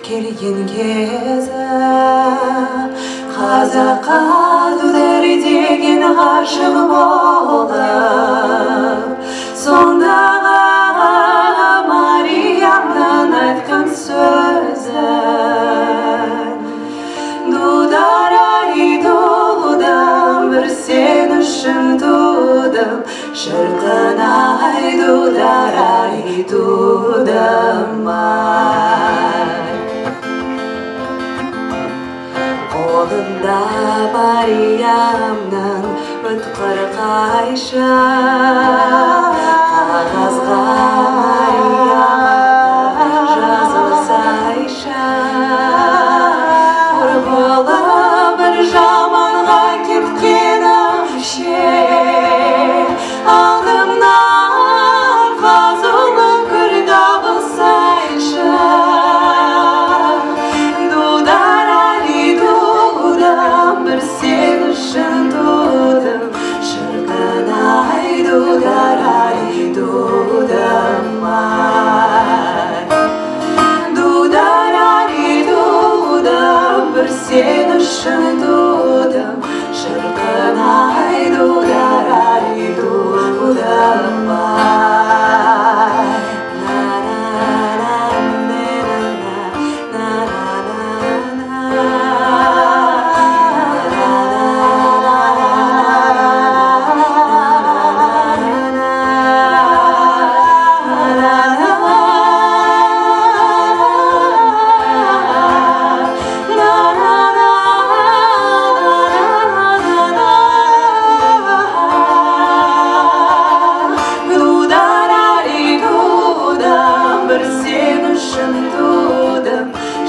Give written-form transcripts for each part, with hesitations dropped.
келген кезі қазаққа дудар деген ғашық болып сондағы Мариямнан айтқан сөзін дудар-ай дудам бір сен үшін тудым шіркін-ай дудар-ай дудым-ай қолында Мариямның өткір қайшы қағазға Мариям жазылсайшы құр болып бір жаманға кеткенімше алдымнан қазулы гүл табылсайшы бір сен үшін тудым шіркін-ай дудар-ай дудым-ай дудар-ай дудым бір сен үшін тудым шіркін-ай дудар-ай дудым-ай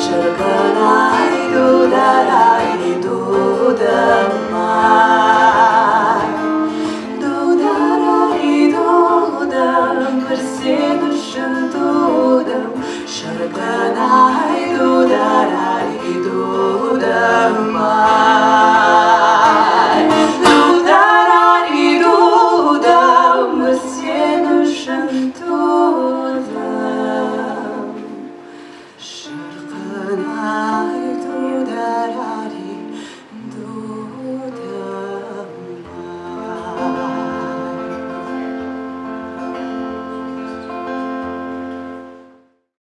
шіркін-ай дудар-ай дудым-ай дудар-ай дудым бір сен үшін тудым шіркін